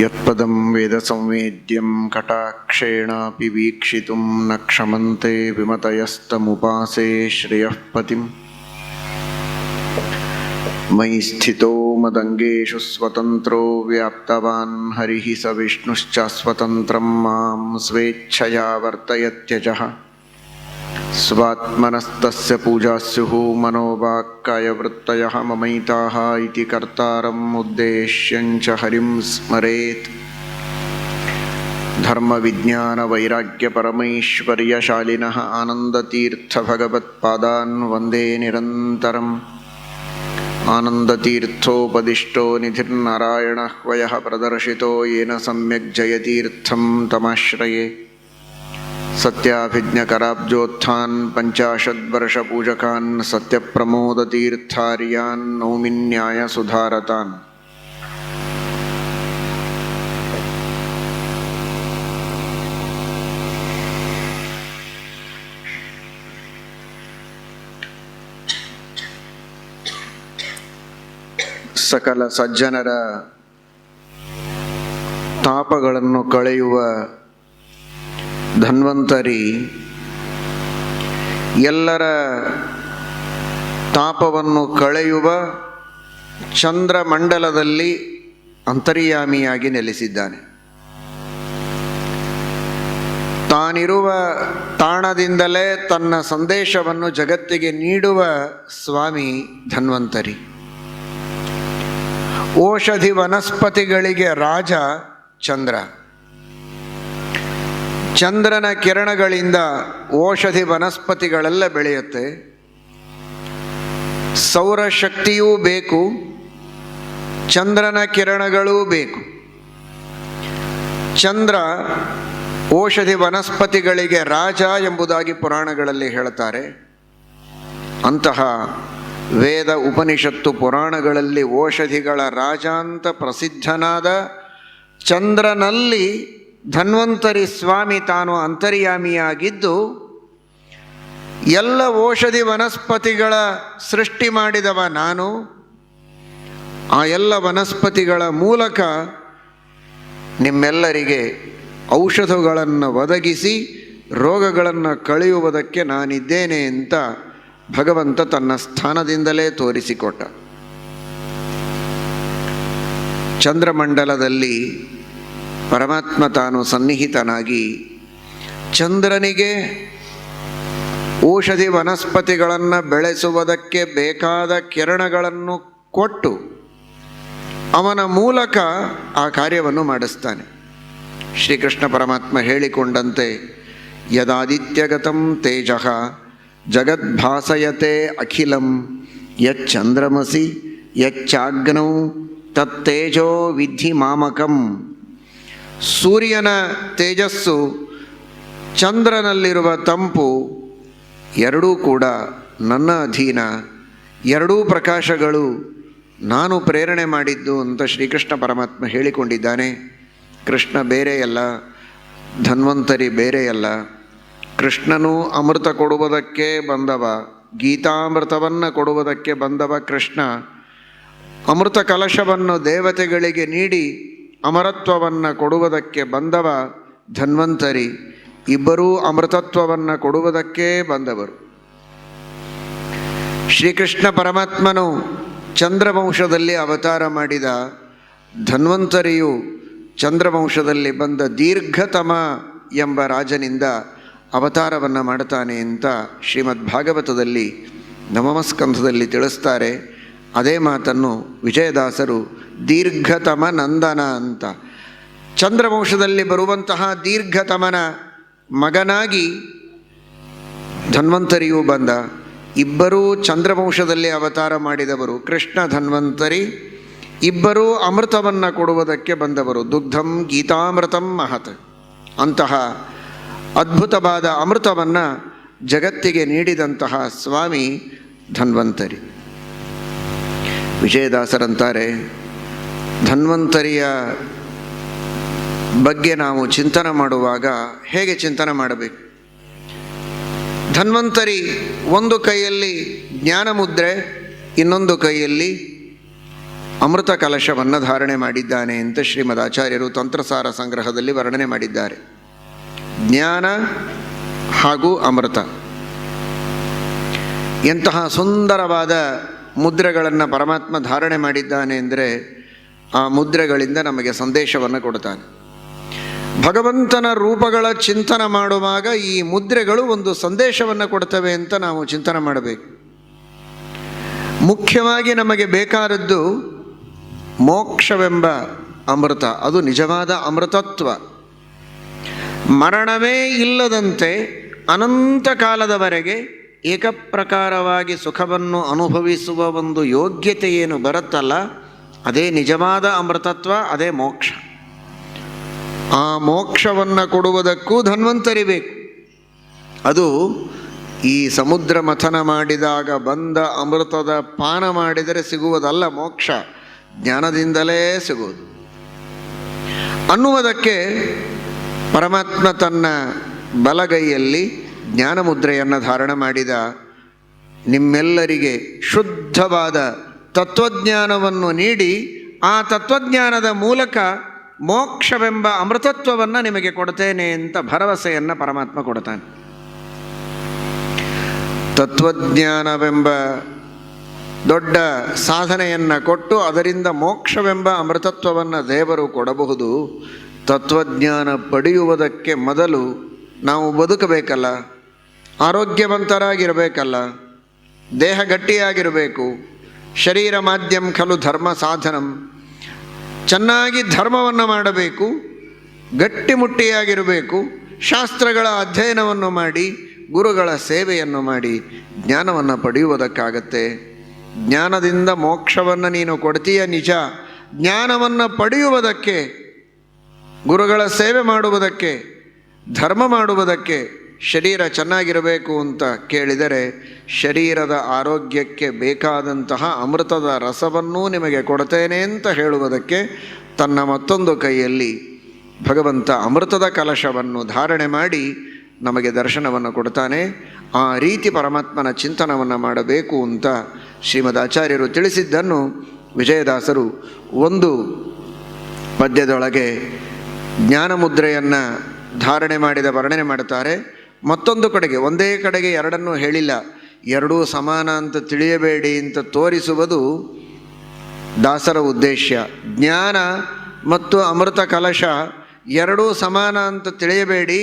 ಯತ್ಪದಂ ವೇದ ಸಂವೇದ್ಯಂ ಕಟಾಕ್ಷೇಣಾಪಿ ವೀಕ್ಷಿತುಂ ನ ಕ್ಷಮಂತೆ ವಿಮತಯಸ್ತಮುಪಾಸೇ ಶ್ರೇಯಃ ಪತಿಂ. ಮಯಿ ಸ್ಥಿತೋ ಮದಂಗೇಷು ಸ್ವತಂತ್ರೋ ವ್ಯಾಪ್ತವಾನ್ ಹರಿಃ ಸ ವಿಷ್ಣುಶ್ಚ ಸ್ವತಂತ್ರಂ ಮಾಂ ಸ್ವೇಚ್ಛಯಾ ವರ್ತಯತ್ಯಜಃ. ಸ್ವಾತ್ಮನಸ್ತಸ್ಯ ಪೂಜಾಸ್ಯುಃ ಮನೋವಾಕ್ಕಾಯವೃತ್ತಯಃ ಮಮೈತಾಃ ಇತಿ ಕರ್ತಾರಂ ಉದ್ದೇಶ್ಯಂಚ ಹರಿಂ ಸ್ಮರೇತ್. ಧರ್ಮವಿಜ್ಞಾನವೈರಾಗ್ಯಪರಮೈಶ್ವರ್ಯಶಾಲಿನಃ ಆನಂದತೀರ್ಥಭಗವತ್ಪಾದಾನ್ ವಂದೇ ನಿರಂತರಂ. ಆನಂದತೀರ್ಥೋಪದಿಷ್ಟೋ ನಿಧಿರ್ನಾರಾಯಣಃ ವಯಃ ಪ್ರದರ್ಶಿತೋ ಯೇನ ಸಮ್ಯಕ್ ಜಯತೀರ್ಥಂ ತಮಾಶ್ರಯೇ. ಸತ್ಯಾಭಿಜ್ಞಕರಾಬ್ಜೋತ್ಥಾನ್ ಪಂಚಾಶದ್ವರ್ಷಪೂಜಕಾನ್ ಸತ್ಯಪ್ರಮೋದತೀರ್ಥಾರ್ಯಾನ್ ನೌಮಿ ನ್ಯಾಯಸುಧಾರತಾನ್. ಸಕಲ ಸಜ್ಜನರ ತಾಪಗಳನ್ನು ಕಳೆಯುವ ಧನ್ವಂತರಿ ಎಲ್ಲರ ತಾಪವನ್ನು ಕಳೆಯುವ ಚಂದ್ರಮಂಡಲದಲ್ಲಿ ಅಂತರ್ಯಾಮಿಯಾಗಿ ನೆಲೆಸಿದ್ದಾನೆ. ತಾನಿರುವ ತಾಣದಿಂದಲೇ ತನ್ನ ಸಂದೇಶವನ್ನು ಜಗತ್ತಿಗೆ ನೀಡುವ ಸ್ವಾಮಿ ಧನ್ವಂತರಿ. ಔಷಧಿ ವನಸ್ಪತಿಗಳಿಗೆ ರಾಜ ಚಂದ್ರ. ಚಂದ್ರನ ಕಿರಣಗಳಿಂದ ಔಷಧಿ ವನಸ್ಪತಿಗಳೆಲ್ಲ ಬೆಳೆಯುತ್ತೆ. ಸೌರಶಕ್ತಿಯೂ ಬೇಕು, ಚಂದ್ರನ ಕಿರಣಗಳೂ ಬೇಕು. ಚಂದ್ರ ಔಷಧಿ ವನಸ್ಪತಿಗಳಿಗೆ ರಾಜ ಎಂಬುದಾಗಿ ಪುರಾಣಗಳಲ್ಲಿ ಹೇಳ್ತಾರೆ. ಅಂತಹ ವೇದ ಉಪನಿಷತ್ತು ಪುರಾಣಗಳಲ್ಲಿ ಔಷಧಿಗಳ ರಾಜ ಅಂತ ಪ್ರಸಿದ್ಧನಾದ ಚಂದ್ರನಲ್ಲಿ ಧನ್ವಂತರಿ ಸ್ವಾಮಿ ತಾನು ಅಂತರ್ಯಾಮಿಯಾಗಿದ್ದು ಎಲ್ಲ ಔಷಧಿ ವನಸ್ಪತಿಗಳ ಸೃಷ್ಟಿ ಮಾಡಿದವ ನಾನು. ಆ ಎಲ್ಲ ವನಸ್ಪತಿಗಳ ಮೂಲಕ ನಿಮ್ಮೆಲ್ಲರಿಗೆ ಔಷಧಗಳನ್ನು ಒದಗಿಸಿ ರೋಗಗಳನ್ನು ಕಳೆಯುವುದಕ್ಕೆ ನಾನಿದ್ದೇನೆ ಅಂತ ಭಗವಂತ ತನ್ನ ಸ್ಥಾನದಿಂದಲೇ ತೋರಿಸಿಕೊಟ್ಟ. ಚಂದ್ರಮಂಡಲದಲ್ಲಿ ಪರಮಾತ್ಮ ತಾನು ಸನ್ನಿಹಿತನಾಗಿ ಚಂದ್ರನಿಗೆ ಔಷಧಿ ವನಸ್ಪತಿಗಳನ್ನು ಬೆಳೆಸುವುದಕ್ಕೆ ಬೇಕಾದ ಕಿರಣಗಳನ್ನು ಕೊಟ್ಟು ಅವನ ಮೂಲಕ ಆ ಕಾರ್ಯವನ್ನು ಮಾಡಿಸ್ತಾನೆ. ಶ್ರೀಕೃಷ್ಣ ಪರಮಾತ್ಮ ಹೇಳಿಕೊಂಡಂತೆ ಯದಾದಿತ್ಯಗತಂ ತೇಜಃ ಜಗದ್ಭಾಸಯತೆ ಅಖಿಲಂ ಯಚ್ಚಂದ್ರಮಸಿ ಯಚ್ಚಾಗ್ನೌ ತತ್ತೇಜೋ ವಿಧಿ ಮಾಮಕಂ. ಸೂರ್ಯನ ತೇಜಸ್ಸು, ಚಂದ್ರನಲ್ಲಿರುವ ತಂಪು ಎರಡೂ ಕೂಡ ನನ್ನ ಅಧೀನ. ಎರಡೂ ಪ್ರಕಾಶಗಳು ನಾನು ಪ್ರೇರಣೆ ಮಾಡಿದ್ದು ಅಂತ ಶ್ರೀಕೃಷ್ಣ ಪರಮಾತ್ಮ ಹೇಳಿಕೊಂಡಿದ್ದಾನೆ. ಕೃಷ್ಣ ಬೇರೆಯಲ್ಲ, ಧನ್ವಂತರಿ ಬೇರೆಯಲ್ಲ. ಕೃಷ್ಣನೂ ಅಮೃತ ಕೊಡುವುದಕ್ಕೆ ಬಂದವ, ಗೀತಾಮೃತವನ್ನು ಕೊಡುವುದಕ್ಕೆ ಬಂದವ ಕೃಷ್ಣ. ಅಮೃತ ಕಲಶವನ್ನು ದೇವತೆಗಳಿಗೆ ನೀಡಿ ಅಮರತ್ವವನ್ನು ಕೊಡುವುದಕ್ಕೆ ಬಂದವ ಧನ್ವಂತರಿ. ಇಬ್ಬರೂ ಅಮೃತತ್ವವನ್ನು ಕೊಡುವುದಕ್ಕೆ ಬಂದವರು. ಶ್ರೀಕೃಷ್ಣ ಪರಮಾತ್ಮನು ಚಂದ್ರವಂಶದಲ್ಲಿ ಅವತಾರ ಮಾಡಿದ. ಧನ್ವಂತರಿಯು ಚಂದ್ರವಂಶದಲ್ಲಿ ಬಂದ ದೀರ್ಘತಮ ಎಂಬ ರಾಜನಿಂದ ಅವತಾರವನ್ನು ಮಾಡ್ತಾನೆ ಅಂತ ಶ್ರೀಮದ್ ಭಾಗವತದಲ್ಲಿ ನವಮಸ್ಕಂಧದಲ್ಲಿ ತಿಳಿಸ್ತಾರೆ. ಅದೇ ಮಾತನ್ನು ವಿಜಯದಾಸರು ದೀರ್ಘತಮ ನಂದನ ಅಂತ, ಚಂದ್ರವಂಶದಲ್ಲಿ ಬರುವಂತಹ ದೀರ್ಘತಮನ ಮಗನಾಗಿ ಧನ್ವಂತರಿಯೂ ಬಂದ. ಇಬ್ಬರೂ ಚಂದ್ರವಂಶದಲ್ಲಿ ಅವತಾರ ಮಾಡಿದವರು ಕೃಷ್ಣ ಧನ್ವಂತರಿ. ಇಬ್ಬರೂ ಅಮೃತವನ್ನು ಕೊಡುವುದಕ್ಕೆ ಬಂದವರು. ದುಗ್ಧಂ ಗೀತಾಮೃತಂ ಮಹತ್. ಅಂತಹ ಅದ್ಭುತವಾದ ಅಮೃತವನ್ನು ಜಗತ್ತಿಗೆ ನೀಡಿದಂತಹ ಸ್ವಾಮಿ ಧನ್ವಂತರಿ. ವಿಜಯದಾಸರಂತಾರೆ, ಧನ್ವಂತರಿಯ ಬಗ್ಗೆ ನಾವು ಚಿಂತನೆ ಮಾಡುವಾಗ ಹೇಗೆ ಚಿಂತನೆ ಮಾಡಬೇಕು? ಧನ್ವಂತರಿ ಒಂದು ಕೈಯಲ್ಲಿ ಜ್ಞಾನ ಮುದ್ರೆ, ಇನ್ನೊಂದು ಕೈಯಲ್ಲಿ ಅಮೃತ ಕಲಶವನ್ನು ಧಾರಣೆ ಮಾಡಿದ್ದಾನೆ ಅಂತ ಶ್ರೀಮದ್ ಆಚಾರ್ಯರು ತಂತ್ರಸಾರ ಸಂಗ್ರಹದಲ್ಲಿ ವರ್ಣನೆ ಮಾಡಿದ್ದಾರೆ. ಜ್ಞಾನ ಹಾಗೂ ಅಮೃತ ಎಂತಹ ಸುಂದರವಾದ ಮುದ್ರೆಗಳನ್ನು ಪರಮಾತ್ಮ ಧಾರಣೆ ಮಾಡಿದ್ದಾನೆ ಅಂದರೆ ಆ ಮುದ್ರೆಗಳಿಂದ ನಮಗೆ ಸಂದೇಶವನ್ನು ಕೊಡ್ತಾನೆ. ಭಗವಂತನ ರೂಪಗಳ ಚಿಂತನೆ ಮಾಡುವಾಗ ಈ ಮುದ್ರೆಗಳು ಒಂದು ಸಂದೇಶವನ್ನು ಕೊಡ್ತವೆ ಅಂತ ನಾವು ಚಿಂತನೆ ಮಾಡಬೇಕು. ಮುಖ್ಯವಾಗಿ ನಮಗೆ ಬೇಕಾದದ್ದು ಮೋಕ್ಷವೆಂಬ ಅಮೃತ, ಅದು ನಿಜವಾದ ಅಮೃತತ್ವ. ಮರಣವೇ ಇಲ್ಲದಂತೆ ಅನಂತ ಕಾಲದವರೆಗೆ ಏಕಪ್ರಕಾರವಾಗಿ ಸುಖವನ್ನು ಅನುಭವಿಸುವ ಒಂದು ಯೋಗ್ಯತೆ ಏನು ಬರುತ್ತಲ್ಲ, ಅದೇ ನಿಜವಾದ ಅಮೃತತ್ವ, ಅದೇ ಮೋಕ್ಷ. ಆ ಮೋಕ್ಷವನ್ನು ಕೊಡುವುದಕ್ಕೂ ಧನ್ವಂತರಿ ಬೇಕು. ಅದು ಈ ಸಮುದ್ರ ಮಥನ ಮಾಡಿದಾಗ ಬಂದ ಅಮೃತದ ಪಾನ ಮಾಡಿದರೆ ಸಿಗುವುದಲ್ಲ ಮೋಕ್ಷ, ಜ್ಞಾನದಿಂದಲೇ ಸಿಗುವುದು ಅನ್ನುವುದಕ್ಕೆ ಪರಮಾತ್ಮ ತನ್ನ ಬಲಗೈಯಲ್ಲಿ ಜ್ಞಾನ ಮುದ್ರೆಯನ್ನು ಧಾರಣ ಮಾಡಿದ. ನಿಮ್ಮೆಲ್ಲರಿಗೆ ಶುದ್ಧವಾದ ತತ್ವಜ್ಞಾನವನ್ನು ನೀಡಿ ಆ ತತ್ವಜ್ಞಾನದ ಮೂಲಕ ಮೋಕ್ಷವೆಂಬ ಅಮೃತತ್ವವನ್ನು ನಿಮಗೆ ಕೊಡ್ತೇನೆ ಅಂತ ಭರವಸೆಯನ್ನು ಪರಮಾತ್ಮ ಕೊಡ್ತಾನೆ. ತತ್ವಜ್ಞಾನವೆಂಬ ದೊಡ್ಡ ಸಾಧನೆಯನ್ನು ಕೊಟ್ಟು ಅದರಿಂದ ಮೋಕ್ಷವೆಂಬ ಅಮೃತತ್ವವನ್ನು ದೇವರು ಕೊಡಬಹುದು. ತತ್ವಜ್ಞಾನ ಪಡೆಯುವುದಕ್ಕೆ ಮೊದಲು ನಾವು ಬದುಕಬೇಕಲ್ಲ, ಆರೋಗ್ಯವಂತರಾಗಿರಬೇಕಲ್ಲ, ದೇಹ ಗಟ್ಟಿಯಾಗಿರಬೇಕು. ಶರೀರ ಮಾಧ್ಯಮ ಖಲು ಧರ್ಮ ಸಾಧನಂ, ಚೆನ್ನಾಗಿ ಧರ್ಮವನ್ನು ಮಾಡಬೇಕು, ಗಟ್ಟಿಮುಟ್ಟಿಯಾಗಿರಬೇಕು, ಶಾಸ್ತ್ರಗಳ ಅಧ್ಯಯನವನ್ನು ಮಾಡಿ ಗುರುಗಳ ಸೇವೆಯನ್ನು ಮಾಡಿ ಜ್ಞಾನವನ್ನು ಪಡೆಯುವುದಕ್ಕಾಗತ್ತೆ. ಜ್ಞಾನದಿಂದ ಮೋಕ್ಷವನ್ನು ನೀನು ಕೊಡ್ತೀಯ ನಿಜ, ಜ್ಞಾನವನ್ನು ಪಡೆಯುವುದಕ್ಕೆ, ಗುರುಗಳ ಸೇವೆ ಮಾಡುವುದಕ್ಕೆ, ಧರ್ಮ ಮಾಡುವುದಕ್ಕೆ ಶರೀರ ಚೆನ್ನಾಗಿರಬೇಕು ಅಂತ ಕೇಳಿದರೆ ಶರೀರದ ಆರೋಗ್ಯಕ್ಕೆ ಬೇಕಾದಂತಹ ಅಮೃತದ ರಸವನ್ನೂ ನಿಮಗೆ ಕೊಡ್ತೇನೆ ಅಂತ ಹೇಳುವುದಕ್ಕೆ ತನ್ನ ಮತ್ತೊಂದು ಕೈಯಲ್ಲಿ ಭಗವಂತ ಅಮೃತದ ಕಲಶವನ್ನು ಧಾರಣೆ ಮಾಡಿ ನಮಗೆ ದರ್ಶನವನ್ನು ಕೊಡ್ತಾನೆ. ಆ ರೀತಿ ಪರಮಾತ್ಮನ ಚಿಂತನವನ್ನು ಮಾಡಬೇಕು ಅಂತ ಶ್ರೀಮದ್ ಆಚಾರ್ಯರು ತಿಳಿಸಿದ್ದನ್ನು ವಿಜಯದಾಸರು ಒಂದು ಪದ್ಯದೊಳಗೆ ಜ್ಞಾನ ಮುದ್ರೆಯನ್ನು ಧಾರಣೆ ಮಾಡಿದ ವರ್ಣನೆ ಮಾಡುತ್ತಾರೆ. ಮತ್ತೊಂದು ಕಡೆಗೆ, ಒಂದೇ ಕಡೆಗೆ ಎರಡನ್ನೂ ಹೇಳಿಲ್ಲ, ಎರಡೂ ಸಮಾನ ಅಂತ ತಿಳಿಯಬೇಡಿ ಅಂತ ತೋರಿಸುವುದು ದಾಸರ ಉದ್ದೇಶ. ಜ್ಞಾನ ಮತ್ತು ಅಮೃತ ಕಲಶ ಎರಡೂ ಸಮಾನ ಅಂತ ತಿಳಿಯಬೇಡಿ,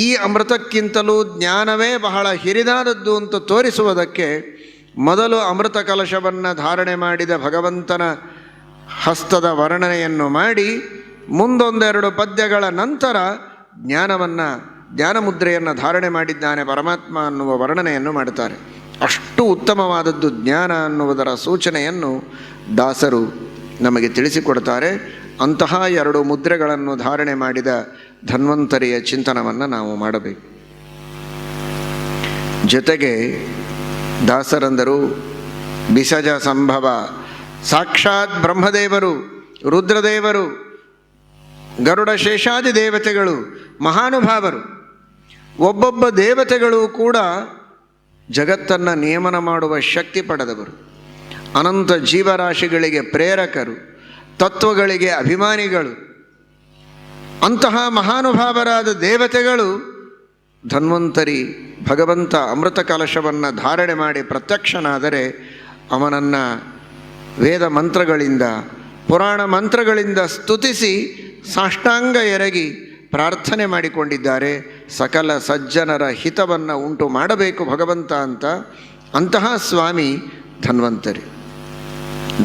ಈ ಅಮೃತಕ್ಕಿಂತಲೂ ಜ್ಞಾನವೇ ಬಹಳ ಹಿರಿದಾದದ್ದು ಅಂತ ತೋರಿಸುವುದಕ್ಕೆ ಮೊದಲು ಅಮೃತ ಕಲಶವನ್ನು ಧಾರಣೆ ಮಾಡಿದ ಭಗವಂತನ ಹಸ್ತದ ವರ್ಣನೆಯನ್ನು ಮಾಡಿ ಮುಂದೊಂದೆರಡು ಪದ್ಯಗಳ ನಂತರ ಜ್ಞಾನ ಮುದ್ರೆಯನ್ನು ಧಾರಣೆ ಮಾಡಿದ್ದಾನೆ ಪರಮಾತ್ಮ ಅನ್ನುವ ವರ್ಣನೆಯನ್ನು ಮಾಡುತ್ತಾರೆ. ಅಷ್ಟು ಉತ್ತಮವಾದದ್ದು ಜ್ಞಾನ ಅನ್ನುವುದರ ಸೂಚನೆಯನ್ನು ದಾಸರು ನಮಗೆ ತಿಳಿಸಿಕೊಡ್ತಾರೆ. ಅಂತಹ ಎರಡು ಮುದ್ರೆಗಳನ್ನು ಧಾರಣೆ ಮಾಡಿದ ಧನ್ವಂತರಿಯ ಚಿಂತನವನ್ನು ನಾವು ಮಾಡಬೇಕು. ಜೊತೆಗೆ ದಾಸರಂದರು ಬಿಸಜ ಸಂಭವ, ಸಾಕ್ಷಾತ್ ಬ್ರಹ್ಮದೇವರು, ರುದ್ರದೇವರು, ಗರುಡ ಶೇಷಾದಿ ದೇವತೆಗಳು ಮಹಾನುಭಾವರು. ಒಬ್ಬೊಬ್ಬ ದೇವತೆಗಳು ಕೂಡ ಜಗತ್ತನ್ನು ನಿಯಮನ ಮಾಡುವ ಶಕ್ತಿ ಪಡೆದವರು, ಅನಂತ ಜೀವರಾಶಿಗಳಿಗೆ ಪ್ರೇರಕರು, ತತ್ವಗಳಿಗೆ ಅಭಿಮಾನಿಗಳು. ಅಂತಹ ಮಹಾನುಭಾವರಾದ ದೇವತೆಗಳು ಧನ್ವಂತರಿ ಭಗವಂತ ಅಮೃತ ಕಲಶವನ್ನು ಧಾರಣೆ ಮಾಡಿ ಪ್ರತ್ಯಕ್ಷನಾದರೆ ಅವನನ್ನು ವೇದ ಮಂತ್ರಗಳಿಂದ, ಪುರಾಣ ಮಂತ್ರಗಳಿಂದ ಸ್ತುತಿಸಿ ಸಾಷ್ಟಾಂಗ ಎರಗಿ ಪ್ರಾರ್ಥನೆ ಮಾಡಿಕೊಂಡಿದ್ದಾರೆ. ಸಕಲ ಸಜ್ಜನರ ಹಿತವನ್ನು ಉಂಟು ಮಾಡಬೇಕು ಭಗವಂತ ಅಂತ. ಅಂತಹ ಸ್ವಾಮಿ ಧನ್ವಂತರಿ.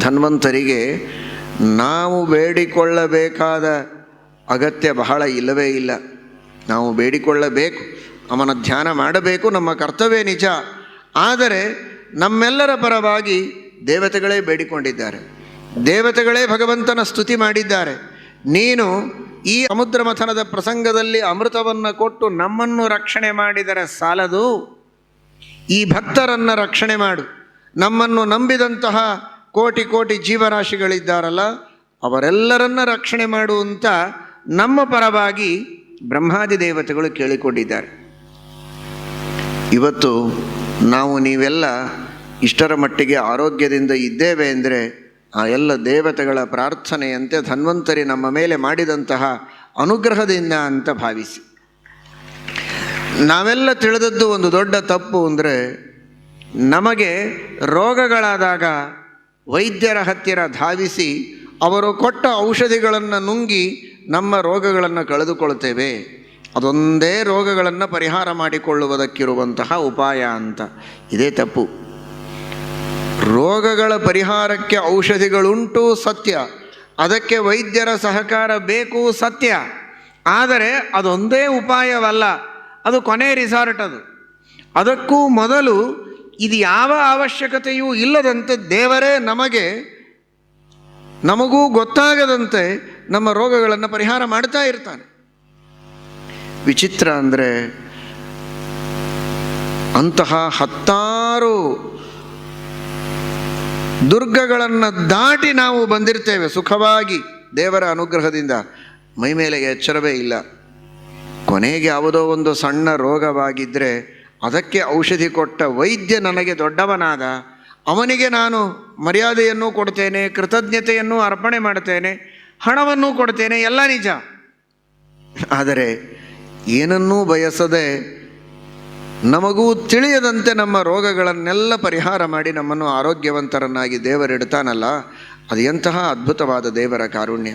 ಧನ್ವಂತರಿಗೆ ನಾವು ಬೇಡಿಕೊಳ್ಳಬೇಕಾದ ಅಗತ್ಯ ಬಹಳ ಇಲ್ಲವೇ ಇಲ್ಲ. ನಾವು ಬೇಡಿಕೊಳ್ಳಬೇಕು, ಅವನ ಧ್ಯಾನ ಮಾಡಬೇಕು, ನಮ್ಮ ಕರ್ತವ್ಯ ನಿಜ. ಆದರೆ ನಮ್ಮೆಲ್ಲರ ಪರವಾಗಿ ದೇವತೆಗಳೇ ಬೇಡಿಕೊಂಡಿದ್ದಾರೆ, ದೇವತೆಗಳೇ ಭಗವಂತನ ಸ್ತುತಿ ಮಾಡಿದ್ದಾರೆ. ನೀನು ಈ ಸಮುದ್ರ ಮಥನದ ಪ್ರಸಂಗದಲ್ಲಿ ಅಮೃತವನ್ನು ಕೊಟ್ಟು ನಮ್ಮನ್ನು ರಕ್ಷಣೆ ಮಾಡಿದರೆ ಸಾಲದು, ಈ ಭಕ್ತರನ್ನು ರಕ್ಷಣೆ ಮಾಡು. ನಮ್ಮನ್ನು ನಂಬಿದಂತಹ ಕೋಟಿ ಕೋಟಿ ಜೀವರಾಶಿಗಳಿದ್ದಾರಲ್ಲ, ಅವರೆಲ್ಲರನ್ನ ರಕ್ಷಣೆ ಮಾಡುವಂತ ನಮ್ಮ ಪರವಾಗಿ ಬ್ರಹ್ಮಾದಿ ದೇವತೆಗಳು ಕೇಳಿಕೊಂಡಿದ್ದಾರೆ. ಇವತ್ತು ನಾವು ನೀವೆಲ್ಲ ಇಷ್ಟರ ಮಟ್ಟಿಗೆ ಆರೋಗ್ಯದಿಂದ ಇದ್ದೇವೆ ಅಂದರೆ ಆ ಎಲ್ಲ ದೇವತೆಗಳ ಪ್ರಾರ್ಥನೆಯಂತೆ ಧನ್ವಂತರಿ ನಮ್ಮ ಮೇಲೆ ಮಾಡಿದಂತಹ ಅನುಗ್ರಹದಿಂದ ಅಂತ ಭಾವಿಸಿ. ನಾವೆಲ್ಲ ತಿಳಿದದ್ದು ಒಂದು ದೊಡ್ಡ ತಪ್ಪು ಅಂದರೆ, ನಮಗೆ ರೋಗಗಳಾದಾಗ ವೈದ್ಯರ ಹತ್ತಿರ ಧಾವಿಸಿ ಅವರು ಕೊಟ್ಟ ಔಷಧಿಗಳನ್ನು ನುಂಗಿ ನಮ್ಮ ರೋಗಗಳನ್ನು ಕಳೆದುಕೊಳ್ತೇವೆ. ಅದೊಂದೇ ರೋಗಗಳನ್ನು ಪರಿಹಾರ ಮಾಡಿಕೊಳ್ಳುವುದಕ್ಕಿರುವಂತಹ ಉಪಾಯ ಅಂತ. ಇದೇ ತಪ್ಪು. ರೋಗಗಳ ಪರಿಹಾರಕ್ಕೆ ಔಷಧಿಗಳುಂಟು ಸತ್ಯ, ಅದಕ್ಕೆ ವೈದ್ಯರ ಸಹಕಾರ ಬೇಕು ಸತ್ಯ. ಆದರೆ ಅದೊಂದೇ ಉಪಾಯವಲ್ಲ, ಅದು ಕೊನೆ ರಿಸಾರ್ಟ್. ಅದಕ್ಕೂ ಮೊದಲು ಇದು ಯಾವ ಅವಶ್ಯಕತೆಯೂ ಇಲ್ಲದಂತೆ ದೇವರೇ ನಮಗೂ ಗೊತ್ತಾಗದಂತೆ ನಮ್ಮ ರೋಗಗಳನ್ನು ಪರಿಹಾರ ಮಾಡ್ತಾ ಇರ್ತಾನೆ. ವಿಚಿತ್ರ ಅಂದರೆ, ಅಂತಹ ಹತ್ತಾರು ದುರ್ಗಗಳನ್ನು ದಾಟಿ ನಾವು ಬಂದಿರ್ತೇವೆ ಸುಖವಾಗಿ ದೇವರ ಅನುಗ್ರಹದಿಂದ. ಮೈಮೇಲೆ ಎಚ್ಚರವೇ ಇಲ್ಲ. ಕೊನೆಗೆ ಯಾವುದೋ ಒಂದು ಸಣ್ಣ ರೋಗವಾಗಿದ್ದರೆ ಅದಕ್ಕೆ ಔಷಧಿ ಕೊಟ್ಟ ವೈದ್ಯ ನನಗೆ ದೊಡ್ಡವನಾದ, ಅವನಿಗೆ ನಾನು ಮರ್ಯಾದೆಯನ್ನು ಕೊಡ್ತೇನೆ, ಕೃತಜ್ಞತೆಯನ್ನು ಅರ್ಪಣೆ ಮಾಡ್ತೇನೆ, ಹಣವನ್ನು ಕೊಡ್ತೇನೆ, ಎಲ್ಲ ನಿಜ. ಆದರೆ ಏನನ್ನೂ ಬಯಸದೆ ನಮಗೂ ತಿಳಿಯದಂತೆ ನಮ್ಮ ರೋಗಗಳನ್ನೆಲ್ಲ ಪರಿಹಾರ ಮಾಡಿ ನಮ್ಮನ್ನು ಆರೋಗ್ಯವಂತರನ್ನಾಗಿ ದೇವರಿಡ್ತಾನಲ್ಲ, ಅದು ಎಂತಹ ಅದ್ಭುತವಾದ ದೇವರ ಕಾರುಣ್ಯ.